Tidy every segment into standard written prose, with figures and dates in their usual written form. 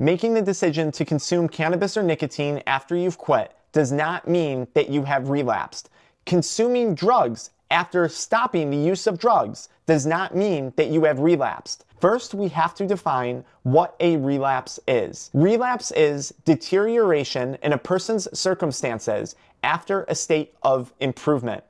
Making the decision to consume cannabis or nicotine after you've quit does not mean that you have relapsed. Consuming drugs after stopping the use of drugs does not mean that you have relapsed. First, we have to define what a relapse is. Relapse is deterioration in a person's circumstances after a state of improvement.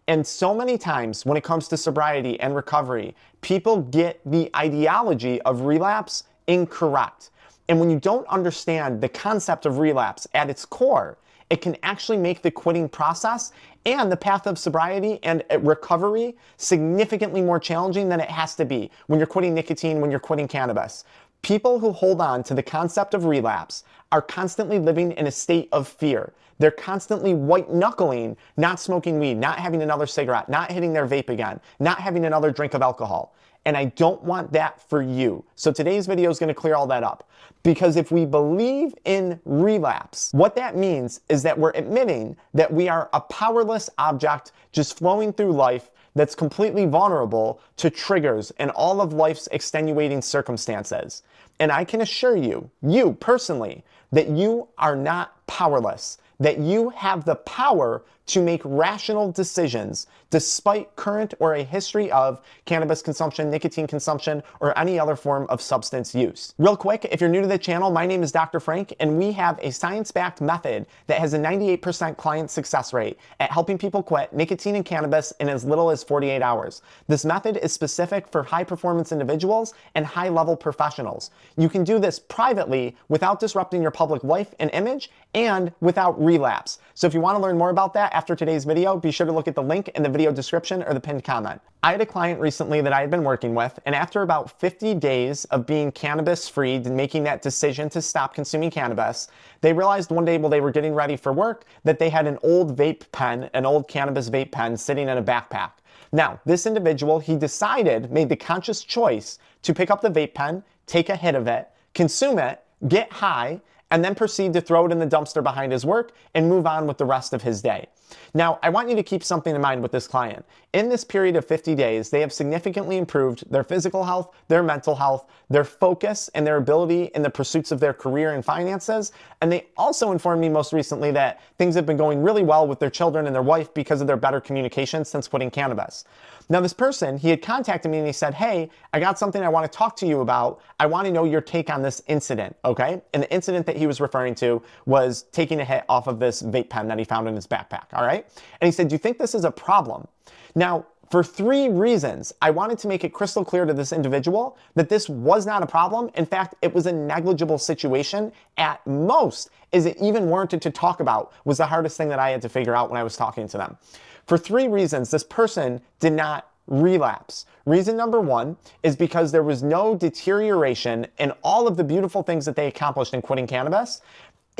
And so many times when it comes to sobriety and recovery, people get the ideology of relapse incorrect. And when you don't understand the concept of relapse at its core, it can actually make the quitting process and the path of sobriety and recovery significantly more challenging than it has to be when you're quitting nicotine, when you're quitting cannabis. People who hold on to the concept of relapse are constantly living in a state of fear. They're constantly white-knuckling, not smoking weed, not having another cigarette, not hitting their vape again, not having another drink of alcohol. And I don't want that for you. So today's video is going to clear all that up. Because if we believe in relapse, what that means is that we're admitting that we are a powerless object just flowing through life that's completely vulnerable to triggers and all of life's extenuating circumstances. And I can assure you, you personally, that you are not powerless, that you have the power to make rational decisions despite current or a history of cannabis consumption, nicotine consumption, or any other form of substance use. Real quick, if you're new to the channel, my name is Dr. Frank, and we have a science-backed method that has a 98% client success rate at helping people quit nicotine and cannabis in as little as 48 hours. This method is specific for high-performance individuals and high-level professionals. You can do this privately without disrupting your public life and image and without relapse. So if you want to learn more about that after today's video, be sure to look at the link in the video description or the pinned comment. I had a client recently that I had been working with, and after about 50 days of being cannabis-free and making that decision to stop consuming cannabis, they realized one day while they were getting ready for work that they had an old vape pen, an old cannabis vape pen sitting in a backpack. Now, this individual, he made the conscious choice to pick up the vape pen, take a hit of it, consume it, get high, and then proceed to throw it in the dumpster behind his work and move on with the rest of his day. Now, I want you to keep something in mind with this client. In this period of 50 days, they have significantly improved their physical health, their mental health, their focus, and their ability in the pursuits of their career and finances. And they also informed me most recently that things have been going really well with their children and their wife because of their better communication since quitting cannabis. Now, this person, he had contacted me and he said, hey, I got something I want to talk to you about. I want to know your take on this incident, okay? And the incident that he was referring to was taking a hit off of this vape pen that he found in his backpack, all right? And he said, do you think this is a problem? Now, for 3 reasons, I wanted to make it crystal clear to this individual that this was not a problem. In fact, it was a negligible situation at most. Is it even warranted to talk about was the hardest thing that I had to figure out when I was talking to them. For 3 reasons, this person did not relapse. Reason number 1 is because there was no deterioration in all of the beautiful things that they accomplished in quitting cannabis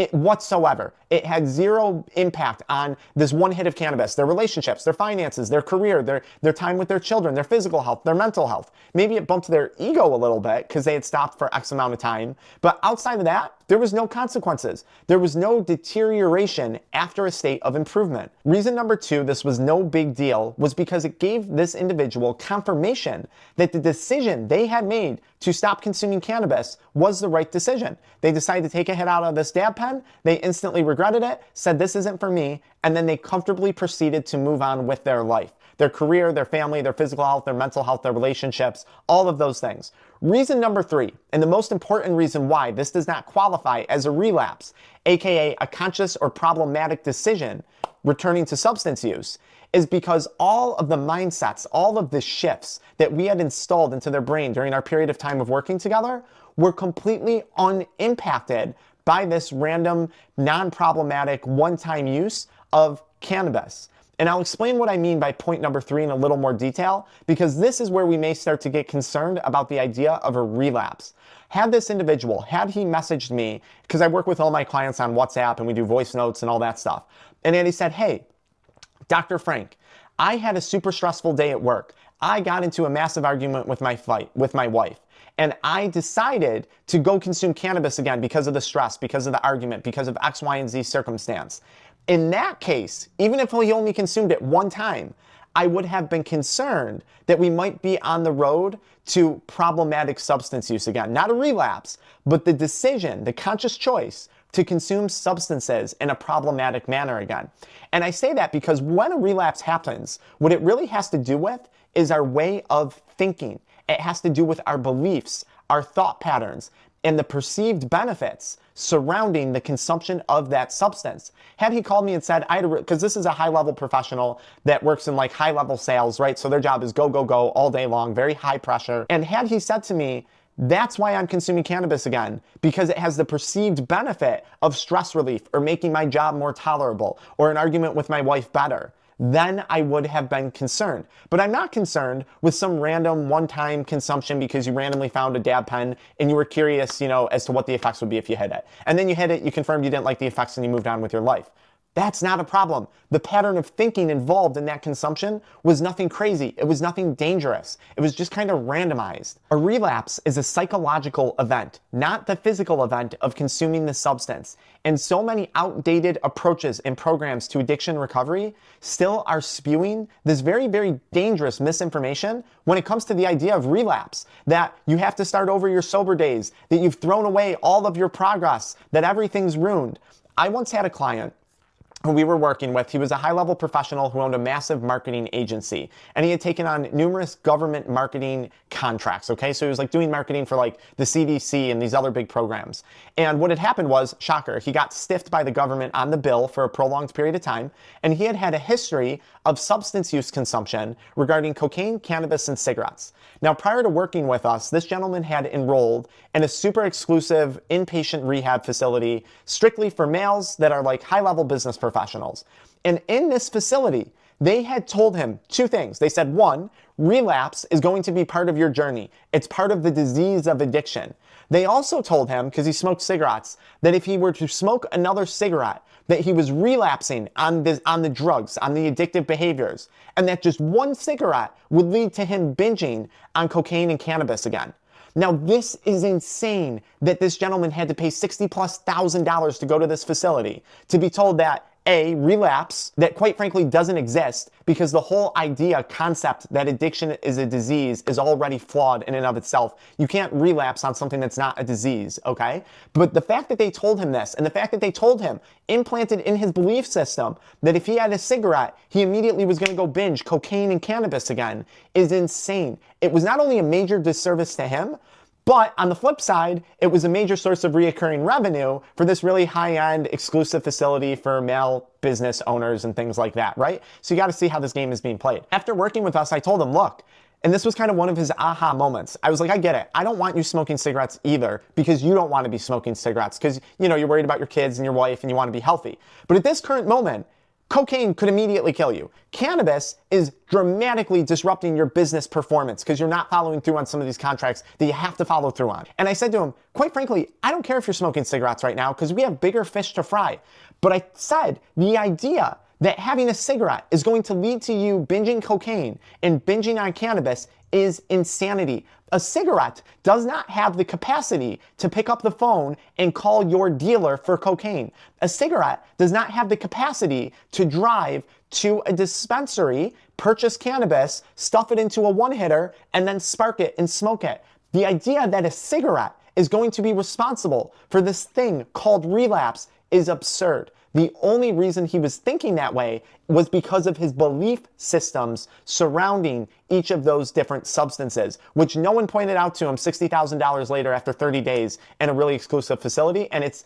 whatsoever. It had zero impact on this one hit of cannabis, their relationships, their finances, their career, their time with their children, their physical health, their mental health. Maybe it bumped their ego a little bit because they had stopped for X amount of time. But outside of that, there was no consequences. There was no deterioration after a state of improvement. Reason number 2, this was no big deal, was because it gave this individual confirmation that the decision they had made to stop consuming cannabis was the right decision. They decided to take a hit out of this dab pen. They instantly regretted it, said this isn't for me, and then they comfortably proceeded to move on with their life. Their career, their family, their physical health, their mental health, their relationships, all of those things. Reason number 3, and the most important reason why this does not qualify as a relapse, aka a conscious or problematic decision returning to substance use, is because all of the mindsets, all of the shifts that we had installed into their brain during our period of time of working together were completely unimpacted by this random, non-problematic, one-time use of cannabis. And I'll explain what I mean by point number 3 in a little more detail, because this is where we may start to get concerned about the idea of a relapse. Had this individual, had he messaged me, because I work with all my clients on WhatsApp and we do voice notes and all that stuff, and then he said, hey, Dr. Frank, I had a super stressful day at work. I got into a massive argument with my wife. And I decided to go consume cannabis again because of the stress, because of the argument, because of X, Y, and Z circumstance. In that case, even if he only consumed it one time, I would have been concerned that we might be on the road to problematic substance use again. Not a relapse, but the decision, the conscious choice to consume substances in a problematic manner again. And I say that because when a relapse happens, what it really has to do with is our way of thinking. It has to do with our beliefs, our thought patterns, and the perceived benefits surrounding the consumption of that substance. Had he called me and said, because this is a high-level professional that works in like high-level sales, right? So their job is go, go, go all day long, very high pressure. And had he said to me, that's why I'm consuming cannabis again, because it has the perceived benefit of stress relief or making my job more tolerable or an argument with my wife better, then I would have been concerned. But I'm not concerned with some random one-time consumption because you randomly found a dab pen and you were curious, as to what the effects would be if you hit it. And then you hit it, you confirmed you didn't like the effects, and you moved on with your life. That's not a problem. The pattern of thinking involved in that consumption was nothing crazy. It was nothing dangerous. It was just kind of randomized. A relapse is a psychological event, not the physical event of consuming the substance. And so many outdated approaches and programs to addiction recovery still are spewing this very, very dangerous misinformation when it comes to the idea of relapse, that you have to start over your sober days, that you've thrown away all of your progress, that everything's ruined. I once had a client who we were working with. He was a high-level professional who owned a massive marketing agency, and he had taken on numerous government marketing contracts, okay? So he was like doing marketing for like the CDC and these other big programs. And what had happened was, shocker, he got stiffed by the government on the bill for a prolonged period of time, and he had had a history of substance use consumption regarding cocaine, cannabis, and cigarettes. Now, prior to working with us, this gentleman had enrolled in a super exclusive inpatient rehab facility strictly for males that are like high-level business professionals. And in this facility, they had told him two things. They said, one, relapse is going to be part of your journey. It's part of the disease of addiction. They also told him, because he smoked cigarettes, that if he were to smoke another cigarette, that he was relapsing on the drugs, on the addictive behaviors, and that just one cigarette would lead to him binging on cocaine and cannabis again. Now, this is insane that this gentleman had to pay $60,000+ to go to this facility to be told that A, relapse, that quite frankly doesn't exist because the whole idea, concept that addiction is a disease is already flawed in and of itself. You can't relapse on something that's not a disease, okay? But the fact that they told him this, and the fact that they told him, implanted in his belief system, that if he had a cigarette, he immediately was gonna go binge cocaine and cannabis again, is insane. It was not only a major disservice to him, but on the flip side, it was a major source of reoccurring revenue for this really high-end exclusive facility for male business owners and things like that, right? So you got to see how this game is being played. After working with us, I told him, look, and this was kind of one of his aha moments. I was like, I get it. I don't want you smoking cigarettes either because you don't want to be smoking cigarettes because, you're worried about your kids and your wife and you want to be healthy. But at this current moment, cocaine could immediately kill you. Cannabis is dramatically disrupting your business performance because you're not following through on some of these contracts that you have to follow through on. And I said to him, quite frankly, I don't care if you're smoking cigarettes right now because we have bigger fish to fry. But I said the idea that having a cigarette is going to lead to you binging cocaine and binging on cannabis is insanity. A cigarette does not have the capacity to pick up the phone and call your dealer for cocaine. A cigarette does not have the capacity to drive to a dispensary, purchase cannabis, stuff it into a one-hitter, and then spark it and smoke it. The idea that a cigarette is going to be responsible for this thing called relapse is absurd. The only reason he was thinking that way was because of his belief systems surrounding each of those different substances, which no one pointed out to him $60,000 later after 30 days in a really exclusive facility. And it's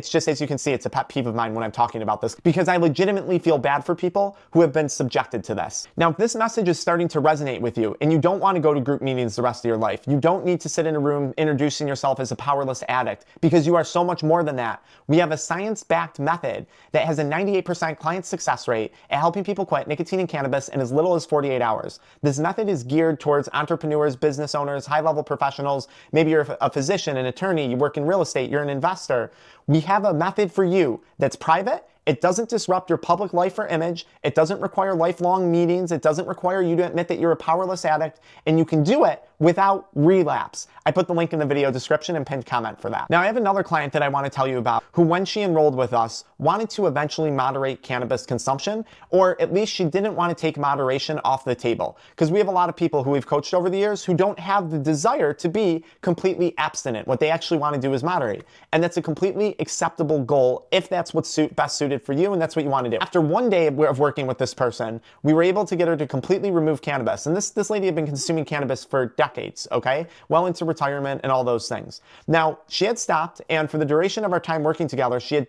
just, as you can see, it's a pet peeve of mine when I'm talking about this because I legitimately feel bad for people who have been subjected to this. Now, if this message is starting to resonate with you and you don't want to go to group meetings the rest of your life, you don't need to sit in a room introducing yourself as a powerless addict because you are so much more than that. We have a science-backed method that has a 98% client success rate at helping people quit nicotine and cannabis in as little as 48 hours. This method is geared towards entrepreneurs, business owners, high-level professionals. Maybe you're a physician, an attorney, you work in real estate, you're an investor. We have a method for you that's private. It doesn't disrupt your public life or image. It doesn't require lifelong meetings. It doesn't require you to admit that you're a powerless addict. And you can do it without relapse. I put the link in the video description and pinned comment for that. Now, I have another client that I want to tell you about who, when she enrolled with us, wanted to eventually moderate cannabis consumption, or at least she didn't want to take moderation off the table. Because we have a lot of people who we've coached over the years who don't have the desire to be completely abstinent. What they actually want to do is moderate. And that's a completely acceptable goal if that's what's best suited for you and that's what you want to do. After one day of working with this person, we were able to get her to completely remove cannabis. And this lady had been consuming cannabis for decades, okay? Well into retirement and all those things. Now, she had stopped, and for the duration of our time working together, she had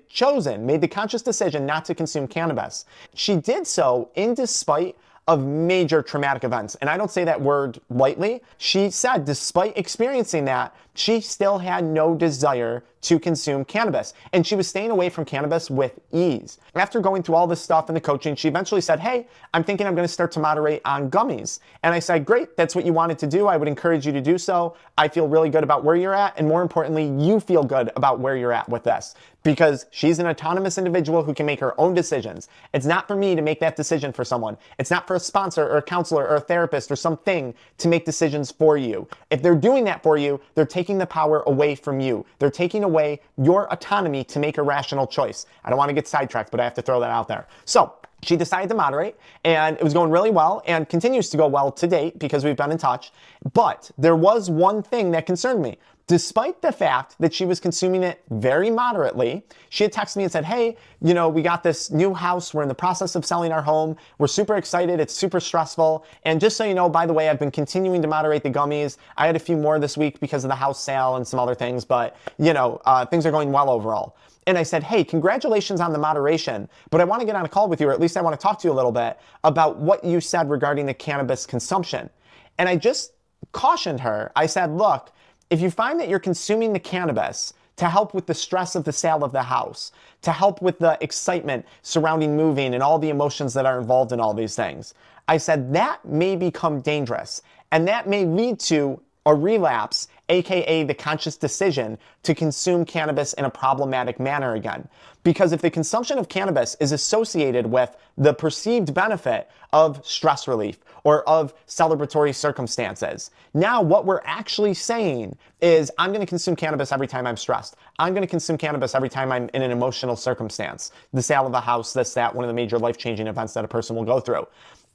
made the conscious decision not to consume cannabis. She did so in despite of major traumatic events. And I don't say that word lightly. She said, despite experiencing that, she still had no desire to consume cannabis. And she was staying away from cannabis with ease. After going through all this stuff in the coaching, she eventually said, hey, I'm thinking I'm going to start to moderate on gummies. And I said, great, that's what you wanted to do. I would encourage you to do so. I feel really good about where you're at. And more importantly, you feel good about where you're at with this, because she's an autonomous individual who can make her own decisions. It's not for me to make that decision for someone. It's not for a sponsor or a counselor or a therapist or something to make decisions for you. If they're doing that for you, they're taking the power away from you. They're taking away your autonomy to make a rational choice. I don't want to get sidetracked, but I have to throw that out there. So she decided to moderate, and it was going really well and continues to go well to date because we've been in touch. But there was one thing that concerned me. Despite the fact that she was consuming it very moderately, she had texted me and said, hey, you know, we got this new house. We're in the process of selling our home. We're super excited. It's super stressful. And just so you know, by the way, I've been continuing to moderate the gummies. I had a few more this week because of the house sale and some other things, but you know, things are going well overall. And I said, hey, congratulations on the moderation, but I want to get on a call with you, or at least I want to talk to you a little bit about what you said regarding the cannabis consumption. And I just cautioned her. I said, look, if you find that you're consuming the cannabis to help with the stress of the sale of the house, to help with the excitement surrounding moving and all the emotions that are involved in all these things, I said that may become dangerous, and that may lead to a relapse, aka the conscious decision to consume cannabis in a problematic manner again. Because if the consumption of cannabis is associated with the perceived benefit of stress relief or of celebratory circumstances, now what we're actually saying is, I'm going to consume cannabis every time I'm stressed. I'm going to consume cannabis every time I'm in an emotional circumstance. The sale of a house, this, that, one of the major life-changing events that a person will go through.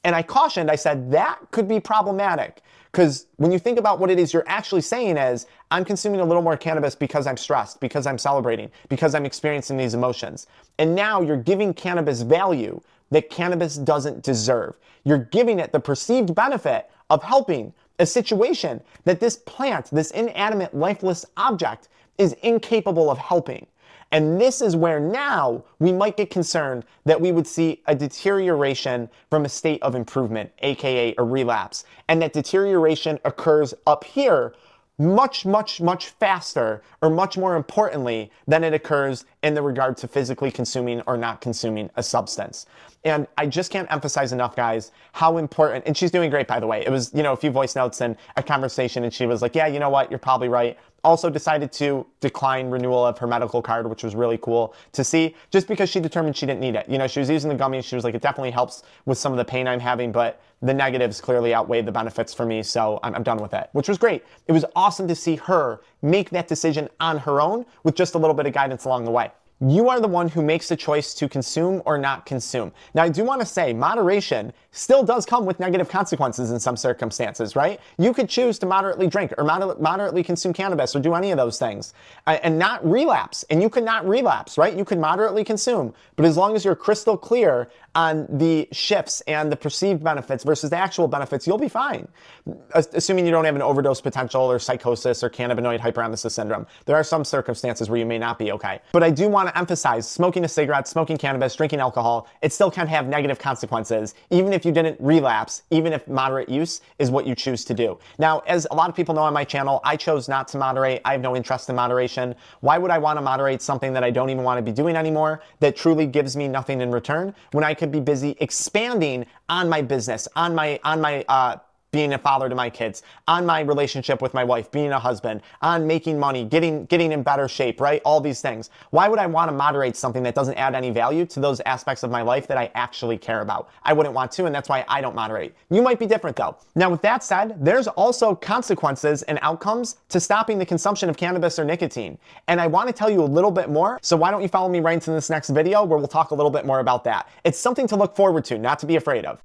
And I cautioned, I said, that could be problematic. Because when you think about what it is you're actually saying is, I'm consuming a little more cannabis because I'm stressed, because I'm celebrating, because I'm experiencing these emotions. And now you're giving cannabis value that cannabis doesn't deserve. You're giving it the perceived benefit of helping a situation that this plant, this inanimate, lifeless object, is incapable of helping. And this is where now we might get concerned that we would see a deterioration from a state of improvement, aka a relapse. And that deterioration occurs up here much, much, much faster, or much more importantly, than it occurs in the regard to physically consuming or not consuming a substance. And I just can't emphasize enough, guys, how important, and she's doing great, by the way. It was, you know, a few voice notes and a conversation, and she was like, yeah, you know what, you're probably right. Also decided to decline renewal of her medical card, which was really cool to see, just because she determined she didn't need it. You know, she was using the gummies. She was like, it definitely helps with some of the pain I'm having, but the negatives clearly outweighed the benefits for me, so I'm done with it, which was great. It was awesome to see her make that decision on her own with just a little bit of guidance along the way. You are the one who makes the choice to consume or not consume. Now, I do want to say moderation still does come with negative consequences in some circumstances, right? You could choose to moderately drink or moderately consume cannabis or do any of those things and not relapse. And you could not relapse, right? You could moderately consume, but as long as you're crystal clear on the shifts and the perceived benefits versus the actual benefits, you'll be fine. Assuming you don't have an overdose potential or psychosis or cannabinoid hyperemesis syndrome. There are some circumstances where you may not be okay. But I do want to emphasize, smoking a cigarette, smoking cannabis, drinking alcohol, it still can have negative consequences, even if you didn't relapse, even if moderate use is what you choose to do. Now, as a lot of people know on my channel, I chose not to moderate. I have no interest in moderation. Why would I want to moderate something that I don't even want to be doing anymore, that truly gives me nothing in return, when I could be busy expanding on my business, on my being a father to my kids, on my relationship with my wife, being a husband, on making money, getting in better shape, right? All these things. Why would I want to moderate something that doesn't add any value to those aspects of my life that I actually care about? I wouldn't want to, and that's why I don't moderate. You might be different though. Now, with that said, there's also consequences and outcomes to stopping the consumption of cannabis or nicotine. And I want to tell you a little bit more. So why don't you follow me right into this next video where we'll talk a little bit more about that. It's something to look forward to, not to be afraid of.